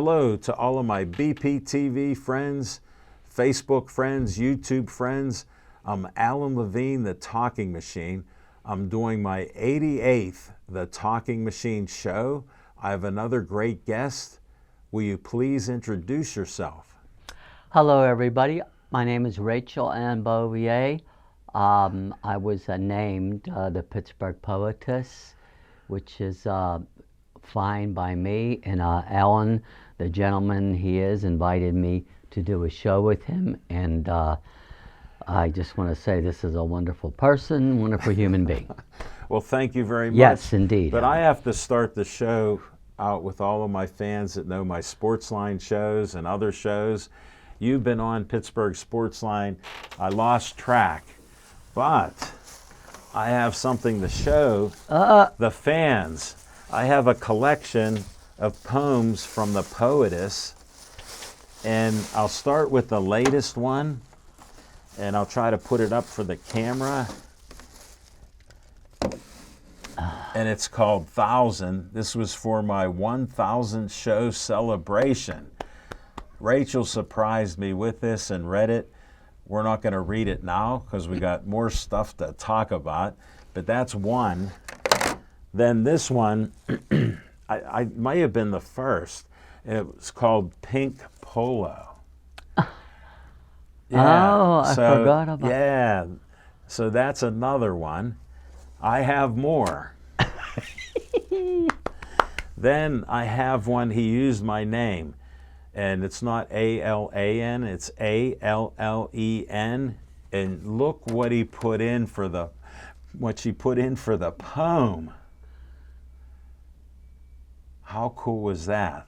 Hello to all of my BPTV friends, Facebook friends, YouTube friends. I'm Alan Levine, the Talking Machine. I'm doing my 88th The Talking Machine show. I have another great guest. Will you please introduce yourself? Hello, everybody. My name is Rachel Ann Bovier. I was named the Pittsburgh Poetess, which is fine by me. And Alan, the gentleman he is, invited me to do a show with him. And I just want to say this is a wonderful person, wonderful human being. Well, thank you very much. Yes, indeed. But I have to start the show out with all of my fans that know my Sportsline shows and other shows. You've been on Pittsburgh Sportsline. I lost track, but I have something to show the fans. I have a collection of poems from the poetess, and I'll start with the latest one, and I'll try to put it up for the camera. And it's called 1,000. This was for my 1,000th show celebration. Rachel surprised me with this and read it. We're not going to read it now because we got more stuff to talk about, but that's one. Then this one, I might have been the first. It was called Pink Polo. Yeah, oh, I forgot about that. Yeah, so that's another one. I have more. Then I have one, he used my name. And it's not A-L-A-N, it's A-L-L-E-N. And look what he put in for what she put in for the poem. How cool was that?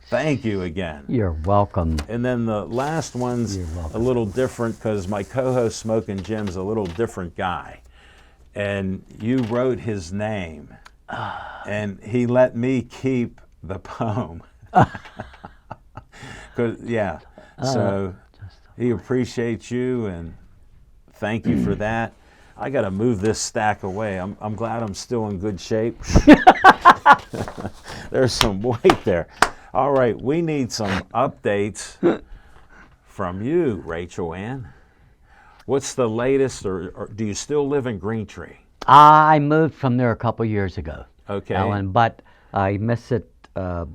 Thank you again. You're welcome. And then the last one's a little different because my co-host Smokin' Jim's a little different guy. And you wrote his name. And he let me keep the poem. So he appreciates you and thank you for that. I got to move this stack away. I'm glad I'm still in good shape. There's some weight there. All right, we need some updates from you, Rachel Ann. What's the latest, or do you still live in Green Tree? I moved from there a couple years ago. Okay. Alan, but I miss it. I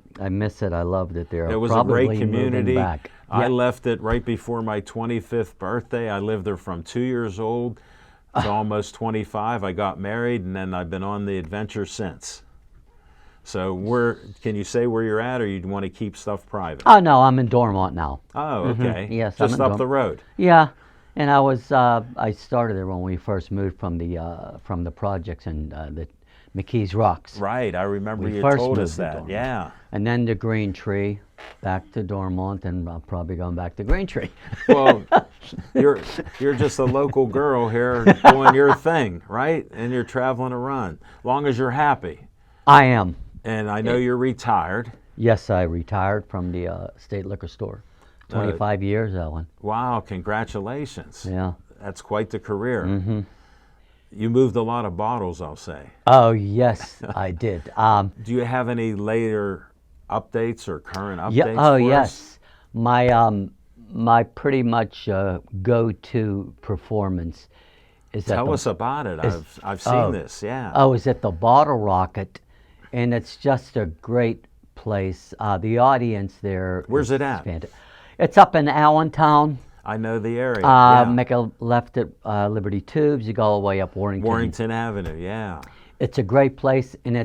loved it there. It was a great community. I left it right before my 25th birthday. I lived there from 2 years old to almost 25. I got married, and then I've been on the adventure since. So can you say where you're at, or you want to keep stuff private? Oh, no, I'm in Dormont now. Oh, okay. Yes, just up the road. Yeah, and I started there when we first moved from the projects and the McKees Rocks. Right, I remember you told us that. Yeah. And then to Green Tree, back to Dormont, and I'm probably going back to Green Tree. Well, you're just a local girl here doing your thing, right? And you're traveling around. Long as you're happy. I am. And I know you're retired. Yes, I retired from the state liquor store. 25 years, Ellen. Wow, congratulations. Yeah. That's quite the career. Mm-hmm. You moved a lot of bottles, I'll say. Oh, yes, I did. Do you have any later updates or current updates for us? Yes. My pretty much go-to performance is Tell us about it. I've seen this, yeah. Oh, is at the Bottle Rocket, and it's just a great place. The audience there. Where's it at? Fantastic. It's up in Allentown. I know the area. Make a left at Liberty Tubes. You go all the way up Warrington Avenue, yeah. It's a great place, and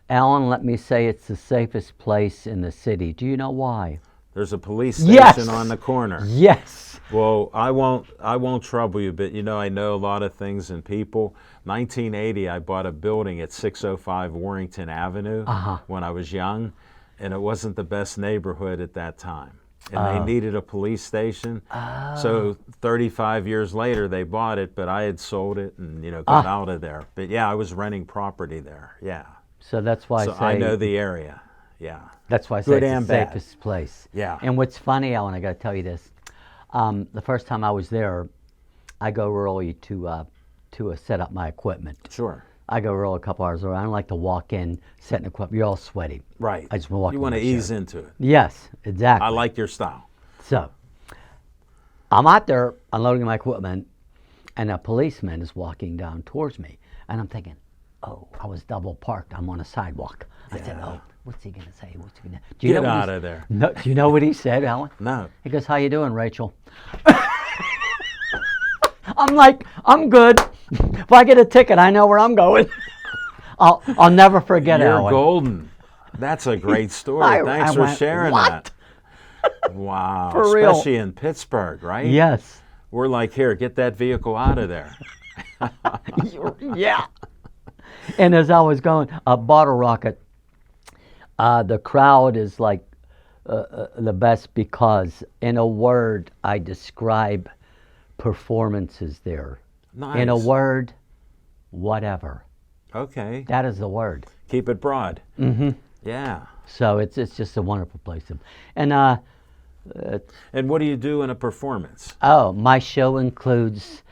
Alan, let me say, it's the safest place in the city. Do you know why? There's a police station on the corner. Yes. Well, I won't trouble you, but I know a lot of things and people. 1980, I bought a building at 605 Warrington Avenue when I was young, and it wasn't the best neighborhood at that time. And they needed a police station. So 35 years later, they bought it, but I had sold it and, got out of there. But yeah, I was renting property there, yeah. So that's why I know the area, yeah. That's why I say it's the safest place. Yeah. And what's funny, Alan, I got to tell you this. The first time I was there, I go early to set up my equipment. Sure. I go roll a couple hours around. I don't like to walk in, sit in the equipment. You're all sweaty. Right. I just walk You in want to my ease chair. into it. Yes, exactly. I like your style. So, I'm out there unloading my equipment, and a policeman is walking down towards me. And I'm thinking, oh, I was double parked. I'm on a sidewalk. I said, oh, what's he going to say? What's he going to Get out of there. No, do you know what he said, Alan? No. He goes, how you doing, Rachel? I'm like, I'm good. If I get a ticket, I know where I'm going. I'll never forget it, You're Alan. golden. That's a great story. Thanks I for went, sharing what? that. Wow. For real. Especially in Pittsburgh, right? Yes. We're like, here, get that vehicle out of there. Yeah. And as I was going, Bottle Rocket, the crowd is like the best because, in a word, I describe performances there. Nice. In a word, whatever. Okay. That is the word. Keep it broad. Mm-hmm. Yeah. So it's just a wonderful place. And And what do you do in a performance? my show includes,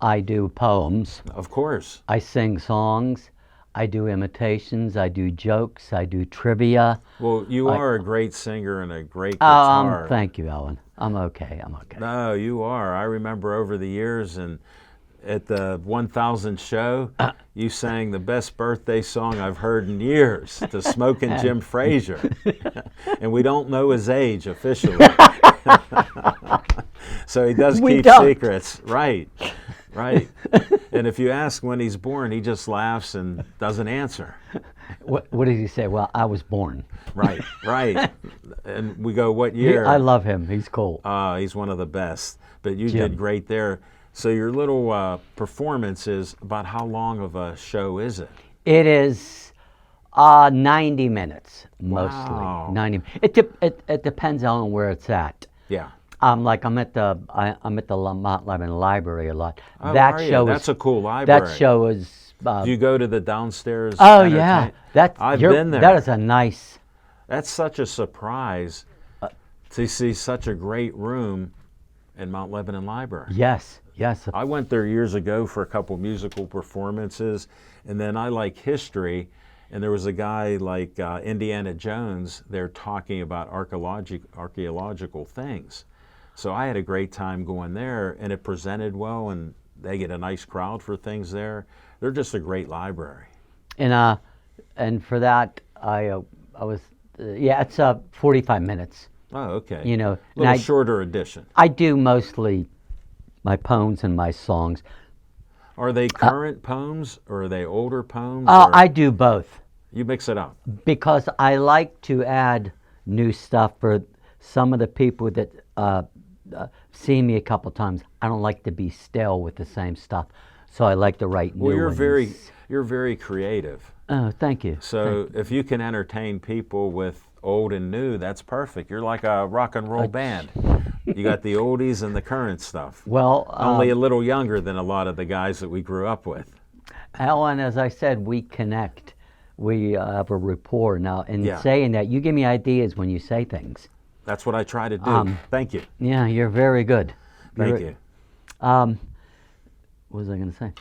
I do poems, Of course. I sing songs, I do imitations, I do jokes, I do trivia. Well, you are a great singer and a great guitar. Thank you, Alan. I'm okay. No, you are. I remember over the years, and at the 1000th show, you sang the best birthday song I've heard in years to Smokin' Jim Frazier. And we don't know his age officially. So he does keep secrets. Right, right. And if you ask when he's born, he just laughs and doesn't answer. What did he say? Well, I was born. Right, right. And we go, what year? I love him. He's cool. He's one of the best. But you Jim. did great there. So your little performance is about how long of a show is it? It is 90 minutes mostly. Wow. 90. It depends on where it's at. Yeah. I'm at the Mount Lebanon Library a lot. Oh, that are you? show That's is a cool library. That show is. Do you go to the downstairs? Oh yeah, I've been there. That is a nice. That's such a surprise to see such a great room in Mount Lebanon Library. Yes, yes. I went there years ago for a couple musical performances, and then I like history, and there was a guy like Indiana Jones there talking about archaeological things. So I had a great time going there, and it presented well, and they get a nice crowd for things there. They're just a great library. And for that I was it's 45 minutes. Oh, okay. You know, a little shorter edition. I do mostly my poems and my songs. Are they current poems or are they older poems? I do both. You mix it up. Because I like to add new stuff for some of the people that see me a couple times. I don't like to be stale with the same stuff, so I like to write new ones. You're very creative. Oh, thank you. So if you can entertain people with old and new, that's perfect. You're like a rock and roll band. You got the oldies and the current stuff. Well, only a little younger than a lot of the guys that we grew up with. Alan, as I said, we connect. We have a rapport. Now, in Yeah. saying that, you give me ideas when you say things. That's what I try to do. Thank you. Yeah, you're very good. Thank you. What was I going to say?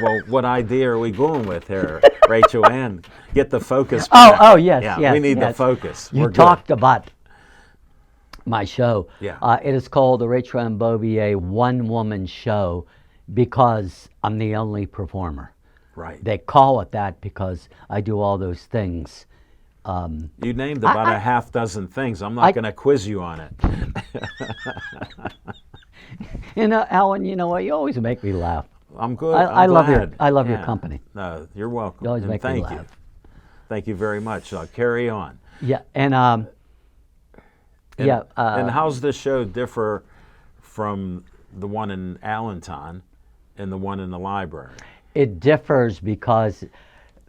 Well, what idea are we going with here, Rachel Ann? Get the focus. Oh, yes, yeah, yes. we need the yes. focus. You We're talked good. about my show. Yeah. It is called the Rachel Ann Bovier One Woman Show because I'm the only performer. Right. They call it that because I do all those things. You named about a half dozen things. I'm not going to quiz you on it. Alan, you know what? You always make me laugh. I'm good. I I'm love glad. your company. No, you're welcome. You always And make me thank laugh. you. Thank you very much. Carry on. Yeah, and how's this show differ from the one in Allentown and the one in the library? it differs because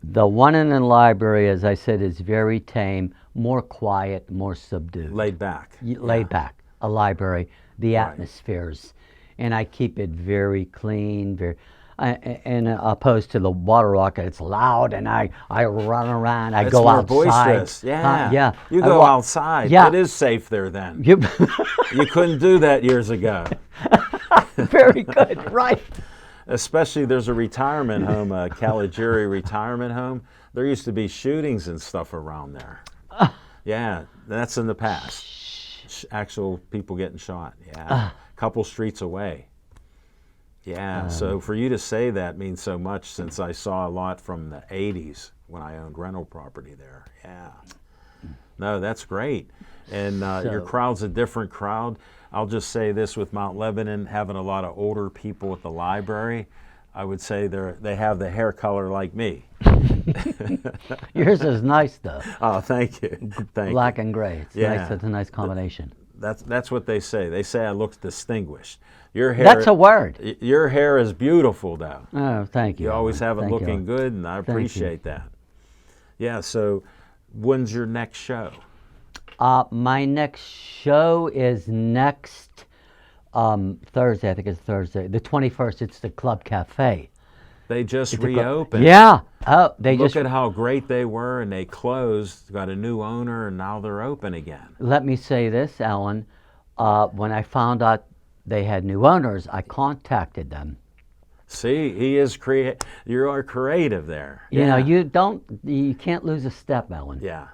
the one in the library, as I said, is very tame, more quiet, more subdued. Laid back. Laid back. A library, the atmospheres. And I keep it very clean, and opposed to the water rocket, it's loud, and I run around, I It's go more outside. boisterous. Yeah. Yeah. You go outside. Yeah. It is safe there then. You You couldn't do that years ago. very good, right. Especially there's a retirement home, a Caligari retirement home. There used to be shootings and stuff around there. Yeah, that's in the past. Actual people getting shot. Yeah, a couple streets away. Yeah, so for you to say that means so much, since I saw a lot from the 80s when I owned rental property there. Yeah. No, that's great. And your crowd's a different crowd. I'll just say this, with Mount Lebanon having a lot of older people at the library, I would say they have the hair color like me. Yours is nice though. Oh, thank you. Black and gray. It's Yeah. nice. It's a nice combination. That's what they say. They say I look distinguished. Your hair. That's a word. Your hair is beautiful, though. Oh, thank you. You always have it Thank looking you. good, and I appreciate that. Yeah. So, when's your next show? My next show is next Thursday. I think it's Thursday, the 21st. It's the Club Cafe. They just reopened. Yeah. Oh, they Look just. at how great they were, and they closed. Got a new owner, and now they're open again. Let me say this, Alan. When I found out they had new owners, I contacted them. See, he is You are creative there. You know, you can't lose a step, Alan. Yeah.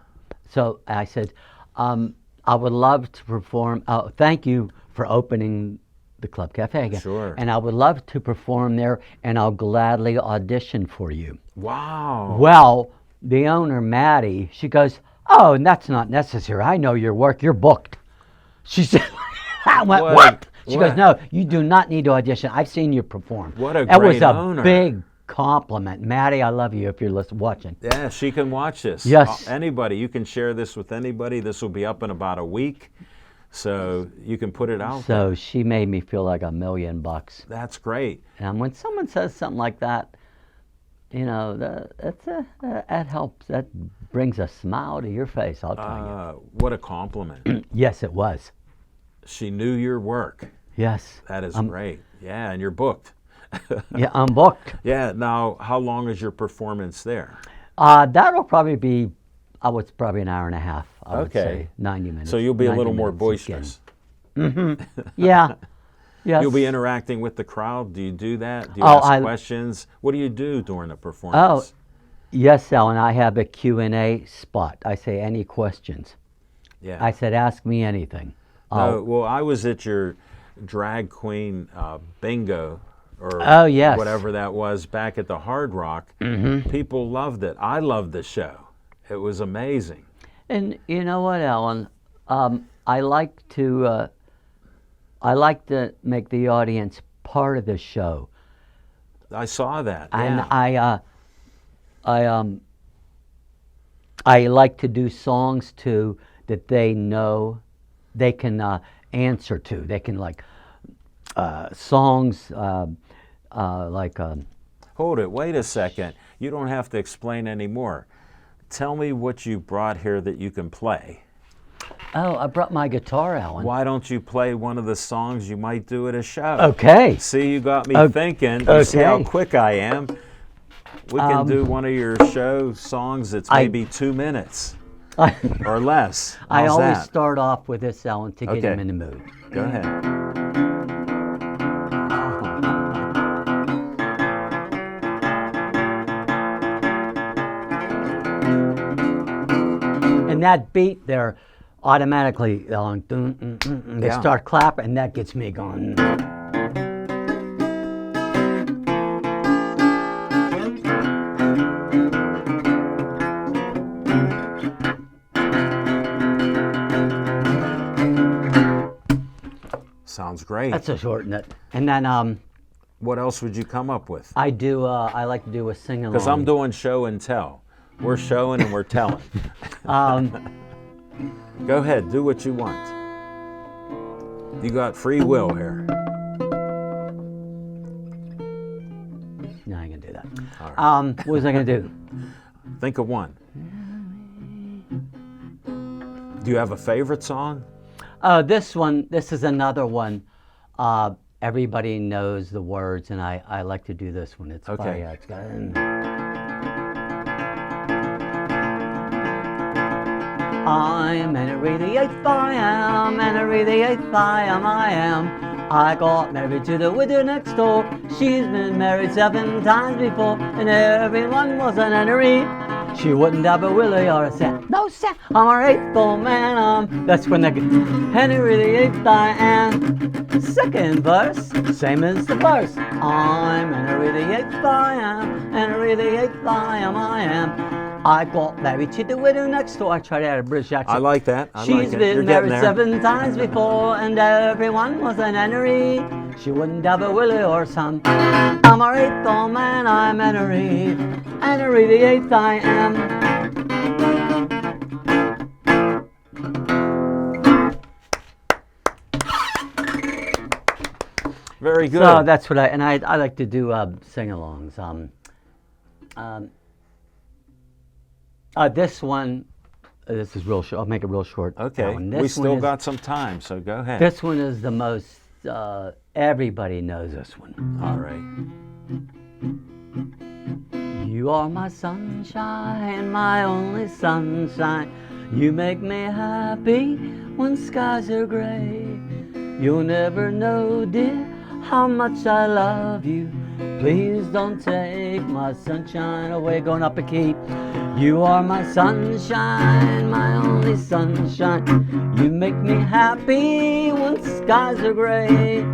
So I said, I would love to perform. Thank you for opening the Club Cafe again. Sure. And I would love to perform there, and I'll gladly audition for you. Wow. Well, the owner, Maddie, she goes, oh, and that's not necessary. I know your work. You're booked. She said, I went, what? She goes, no, you do not need to audition. I've seen you perform. What a That was great a owner. big compliment. Maddie, I love you if you're watching. Yeah, she can watch this. Yes. Anybody, you can share this with anybody. This will be up in about a week, so you can put it out So there. she made me feel like $1 million. That's great. And when someone says something like that, you know, that helps. That brings a smile to your face, I'll tell you. What a compliment. Yes, it was. She knew your work. Yes. That is great. Yeah, and you're booked. Yeah, I'm booked. Yeah, now how long is your performance there? That'll probably be, it's probably an hour and a half. I would Okay. say 90 minutes. So you'll be a 90 little more minutes again. boisterous. Yeah. Yes. You'll be interacting with the crowd. Do you do that? Do you Oh, ask questions? What do you do during the Oh, performance? yes, Alan, I have a Q&A spot. I say, any questions? Yeah. I said, ask me anything. Well, I was at your drag queen bingo, or Oh, yes. whatever that was, back at the Hard Rock. Mm-hmm. People loved it. I loved the show. It was amazing. And you know what, Alan? I like to make the audience part of the show, I saw that. and yeah. I like to do songs too that they know they can answer to. They can songs like. Hold it. Wait a second. You don't have to explain anymore. Tell me what you brought here that you can play. Oh, I brought my guitar, Alan. Why don't you play one of the songs you might do at a show? Okay. See, you got me thinking. You see how okay. quick I am. We can do one of your show songs that's maybe 2 minutes or less. I How's always that? start off with this, Alan, to get Okay. him in the mood. Go ahead. And that beat there, automatically, Alan, they Yeah. start clapping, and that gets me going. Sounds great. That's a short nut. And then What else would you come up with? I do. I like to do a sing along. Because I'm doing show and tell. We're showing and we're telling. Go ahead, do what you want. You got free will here. No, I ain't gonna do that. All right. What was I gonna do? Think of one. Do you have a favorite song? This is another one. Everybody knows the words, and I like to do this one. It's Okay. it's got. I'm Henry the 8th, I am Henry the 8th, I am I got married to the widow next door. She's been married 7 times before, and everyone was an Henry. She wouldn't have a willy or a cent. No cent. I'm her 8th old man. That's when the Henry the 8th I am. Second verse, same as the first. I'm Henry the 8th I am. Henry the 8th I am. I got married to the widow next door. I tried to add a British accent. I like that. She's been married 7 times before, and everyone was an Henry. She wouldn't have a willy or son. I'm her 8th old man. I'm Henry. Henry the 8th I am. Very good. So that's what I like to do sing-alongs. This one, this is real short. I'll make it real short. Okay. We still got some time, so go ahead. This one is the most, everybody knows this one. All right. You are my sunshine, my only sunshine. You make me happy when skies are gray. You'll never know, dear, how much I love you. Please don't take my sunshine away. Going up a key. You are my sunshine, my only sunshine. You make me happy when skies are gray.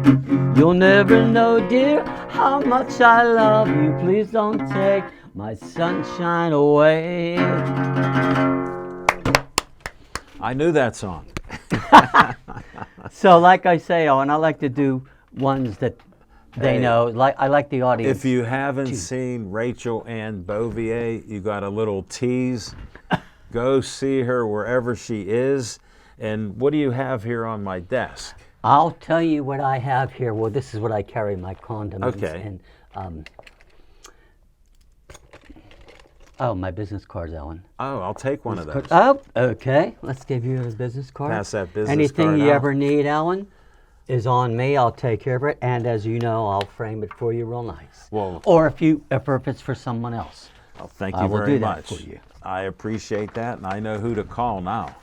You'll never know, dear, how much I love you. Please don't take my sunshine away. I knew that song. So like I say, Owen, I like to do ones that they know. Like I like the audience. If you haven't seen Rachel Ann Bovier, you got a little tease. Go see her wherever she is. And what do you have here on my desk? I'll tell you what I have here. Well, this is what I carry my condiments Okay. and oh, my business cards, Ellen. Oh, I'll take one of those. Oh, okay. Let's give you his business card. Pass that business Anything card you out. ever need, Ellen, is on me. I'll take care of it. And as you know, I'll frame it for you real nice. Well, or if it's for someone else. well, thank I you will very do that much. for you. I appreciate that, and I know who to call now.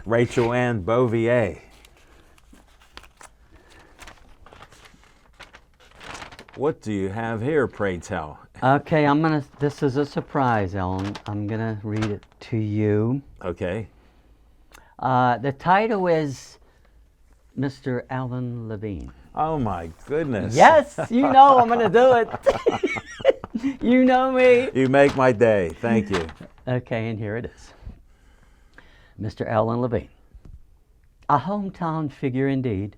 Rachel Ann Bovier. What do you have here, pray tell? Okay, this is a surprise, Ellen. I'm gonna read it to you. Okay. The title is Mr. Alan Levine. Oh my goodness. Yes, you know I'm gonna do it. You know me. You make my day. Thank you. Okay, and here it is. Mr. Alan Levine. A hometown figure indeed,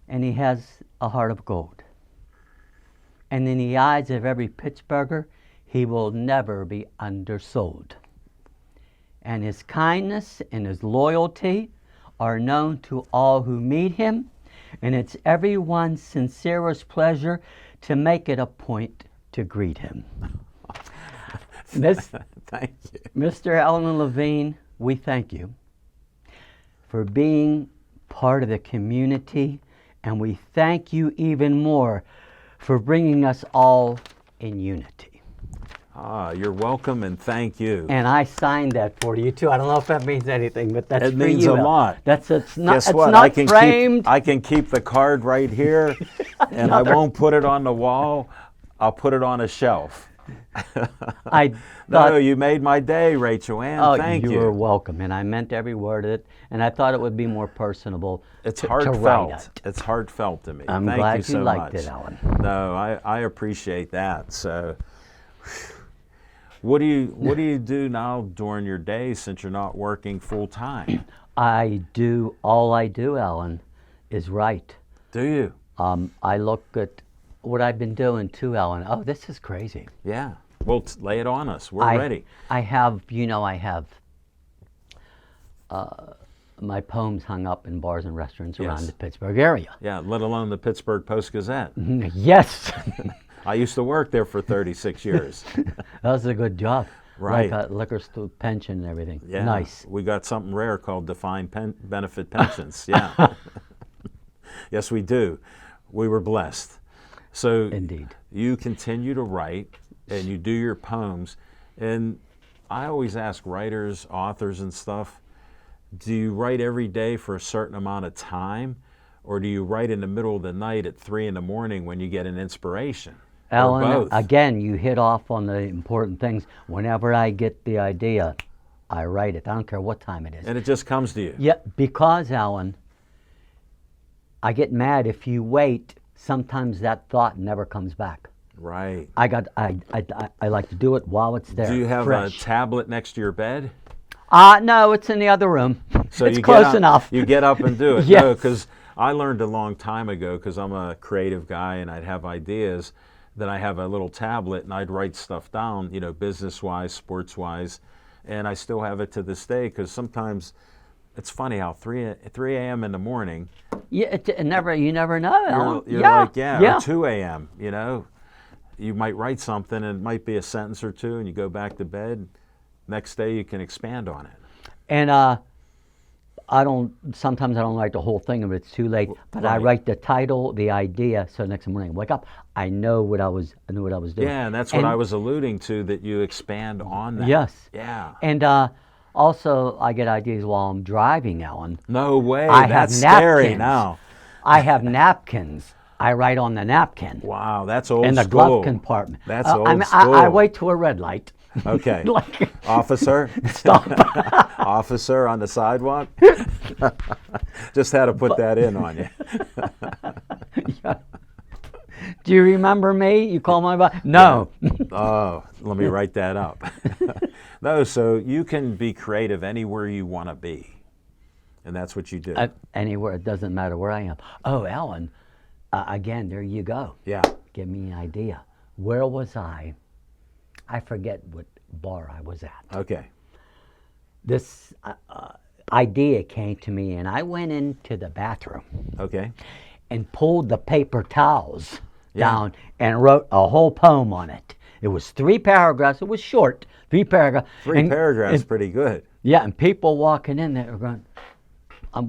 and he has a heart of gold. And in the eyes of every Pittsburgher, he will never be undersold. And his kindness and his loyalty are known to all who meet him, and it's everyone's sincerest pleasure to make it a point to greet him. Thank you. Mr. Alan Levine, we thank you for being part of the community, and we thank you even more for bringing us all in unity. Ah, you're welcome and thank you. And I signed that for you too. I don't know if that means anything, but that's It for means you. a lot. It's not. Guess It's what? not framed. I can keep the card right here, and I won't put it on the wall. I'll put it on a shelf. No, you made my day, Rachel Ann. Thank you. You're welcome, and I meant every word of it. And I thought it would be more personable. It's to heartfelt. write it. It's heartfelt to me. I'm Thank glad you so liked much. it, Alan. No, I appreciate that. So, what do you do now during your day since you're not working full time? All I do, Alan, is write. Do you? I look at what I've been doing too, Alan. Oh, this is crazy. Yeah. Well, lay it on us. We're ready. I have my poems hung up in bars and restaurants around the Pittsburgh area. Yeah, let alone the Pittsburgh Post-Gazette. Yes. I used to work there for 36 years. That was a good job. Right. Like a liquor store pension and everything. Yeah. Nice. We got something rare called defined benefit pensions. Yeah. Yes, we do. We were blessed. So Indeed. You continue to write and you do your poems. And I always ask writers, authors and stuff, do you write every day for a certain amount of time? or do you write in the middle of the night at 3 in the morning when you get an inspiration? Or Alan, both? again, you hit off on the important things. Whenever I get the idea, I write it. I don't care what time it is. And it just comes to you. Yeah, because, Alan, I get mad if you wait. Sometimes that thought never comes back. Right. I like to do it while it's there. Do you have fresh. a tablet next to your bed? No, it's in the other room. So it's you close get up, enough. You get up and do it. Yes. No, because I learned a long time ago, because I'm a creative guy and I'd have ideas, that I have a little tablet and I'd write stuff down, you know, business-wise, sports-wise, and I still have it to this day, because sometimes it's funny how 3 a.m. in the morning, Yeah, you never know, Alan. you're yeah. like, yeah. or 2 a.m., you know, you might write something and it might be a sentence or two and you go back to bed. Next day you can expand on it. And sometimes I don't write the whole thing if it's too late, but I Right. write the title, the idea, so next morning I wake up, I knew what I was doing. Yeah, and that's what I was alluding to, that you expand on that. Yes. Yeah. And also, I get ideas while I'm driving, Alan. No way. I That's have scary napkins. now. I have napkins. I write on the napkin. Wow, that's old in the school. glove compartment. That's I old mean, school. I wait to a red light. Okay. Like, Officer? stop. Officer on the sidewalk? Just had to put that in on you. Yeah. Do you remember me? You call my body? No. Oh, let me write that up. No, so you can be creative anywhere you want to be. And that's what you do. Anywhere, it doesn't matter where I am. Oh, Alan, again, there you go. Yeah. Give me an idea. Where was I? I forget what bar I was at. Okay. This idea came to me, and I went into the bathroom Okay. and pulled the paper towels Yeah. down and wrote a whole poem on it. It was 3 paragraphs. It was short, 3 paragraphs. Three paragraphs, pretty good. Yeah, and people walking in there were going,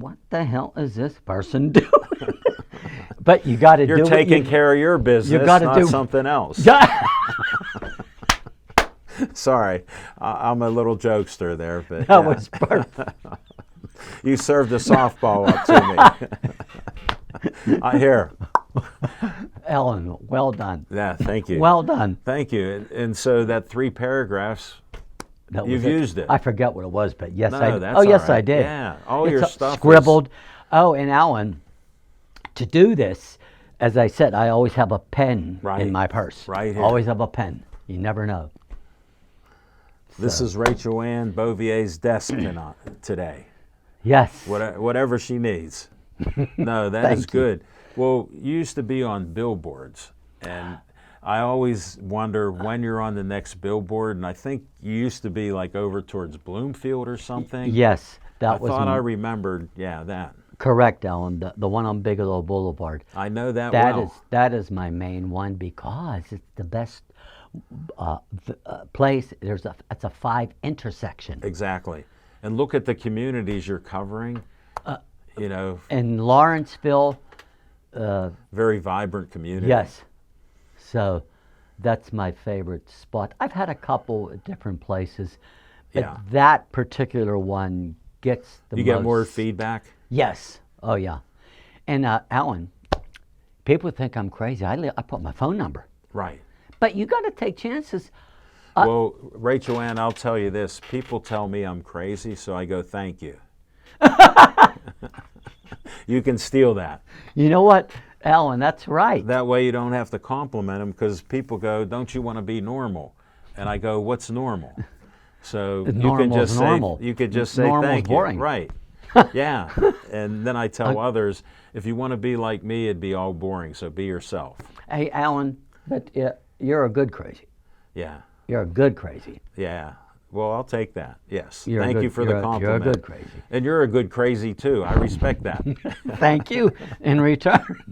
what the hell is this person doing? But you got to do You're what taking care of your business, gotta not do- something else. Yeah. Sorry, I'm a little jokester there, but That yeah. was perfect. You served a softball up to me. I hear. Ellen, well done. Yeah, thank you. Well done. Thank you. And so that 3 paragraphs, That you've was used it. I forget what it was, but yes, No, I did. that's Oh, yes, all right. I did. Yeah, all It's your stuff is- scribbled. Oh, and Alan, to do this, as I said, I always have a pen Right. in my purse. Right here. Always have a pen. You never know. This is Rachel Ann Bovier's desk today. Yes. Whatever she needs. No, that Thank is you. good. Well, you used to be on billboards, and I always wonder when you're on the next billboard, and I think you used to be like over towards Bloomfield or something. Yes, that I was thought I remembered, that. correct, Alan. The one on Bigelow Boulevard. I know that That well. is it's my main one because it's the best place. It's a 5 intersection. Exactly. And look at the communities you're covering. You know, In Lawrenceville, very vibrant community. yes. So that's my favorite spot. I've had a couple at different places, but Yeah. that particular one gets the You most. get more feedback? Yes. Oh, yeah. And Alan, people think I'm crazy. I put my phone number. Right. But you got to take chances. Well, Rachel Ann, I'll tell you this. People tell me I'm crazy, so I go, thank you. You can steal that. You know what, Alan? That's right. That way you don't have to compliment them, because people go, don't you want to be normal? And I go, what's normal? So you Normal's can just normal. say, you could just say Normal's thank boring. you. Right. Yeah. And then I tell others, if you want to be like me, it'd be all boring. So be yourself. Hey, Alan, but you're a good crazy. Yeah. You're a good crazy. Yeah. Well, I'll take that. Yes. You're a Thank good- you for you're the a- compliment. You're a good crazy. And you're a good crazy too. I respect that. Thank you in return.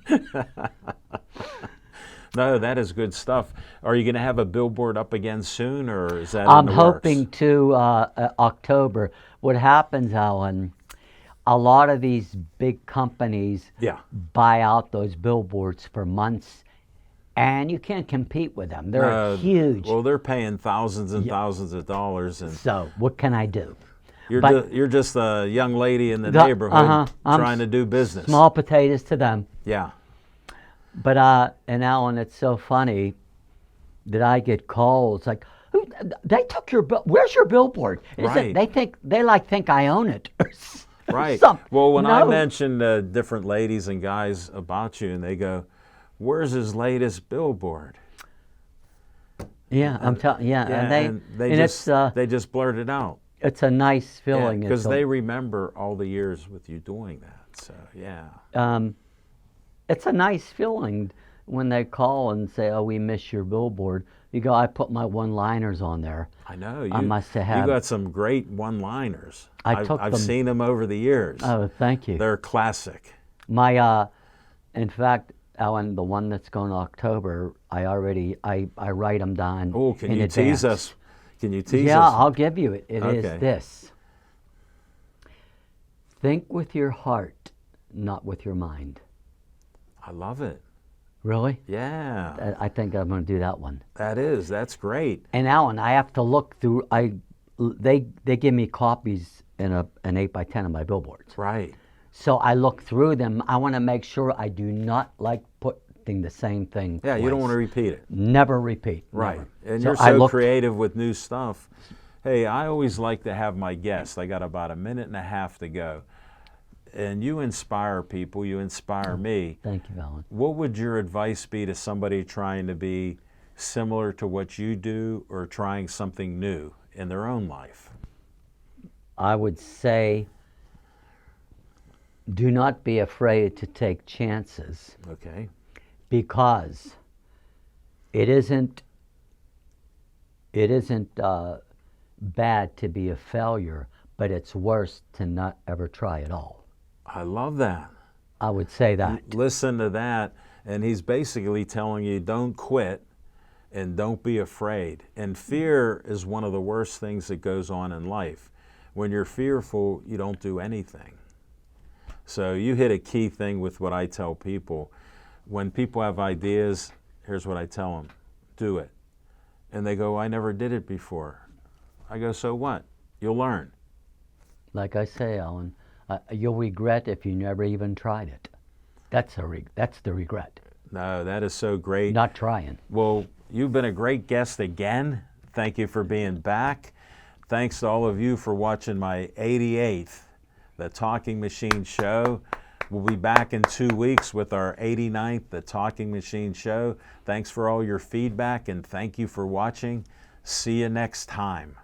No, that is good stuff. Are you going to have a billboard up again soon, or is that I'm in the works? hoping to October. What happens, Alan, a lot of these big companies Yeah. buy out those billboards for months, and you can't compete with them. They're huge. Well, they're paying thousands and thousands of dollars, and So what can I do? You're just a young lady in the neighborhood trying to do business. Small potatoes to them. Yeah. But and Alan, it's so funny that I get calls like, they took your bill. Where's your billboard? Right. They think I own it. Right. Something. Well, when I No. mention different ladies and guys about you, and they go, "Where's his latest billboard?" Yeah, I'm telling. Yeah, and they just blurt it out. it's a nice feeling. Because they remember all the years with you doing that. So yeah. It's a nice feeling when they call and say, "Oh, we miss your billboard." You go, "I put my one-liners on there." I know. I must have. You got some great one-liners. I took I've them. seen them over the years. Oh, thank you. They're classic. My, in fact, Alan, the one that's going October, I write them down. Oh, can in you advance. tease us? Can you tease Yeah, us? I'll give you it. It is Okay. this: think with your heart, not with your mind. I love it. Really? Yeah. I think I'm going to do that one. That's great. And Alan, I have to look through. They give me copies in an 8x10 of my billboards. Right. So I look through them. I want to make sure I do not like putting the same thing. Yeah, you don't twice. want to repeat it. Never repeat. Right. Never. And So you're I so looked- creative with new stuff. Hey, I always like to have my guests. I got about a minute and a half to go. And you inspire people. You inspire me. Thank you, Alan. What would your advice be to somebody trying to be similar to what you do or trying something new in their own life? I would say, do not be afraid to take chances, Okay. because it isn't bad to be a failure, but it's worse to not ever try at all. I love that. I would say that. Listen to that. And he's basically telling you don't quit and don't be afraid. And fear is one of the worst things that goes on in life. When you're fearful, you don't do anything. So you hit a key thing with what I tell people. When people have ideas, here's what I tell them: do it. And they go, "I never did it before." I go, "So what? You'll learn." Like I say, Alan, you'll regret if you never even tried it. That's the regret. No, that is so great. Not trying. Well, you've been a great guest again. Thank you for being back. Thanks to all of you for watching my 88th, The Talking Machine Show. We'll be back in 2 weeks with our 89th, The Talking Machine Show. Thanks for all your feedback and thank you for watching. See you next time.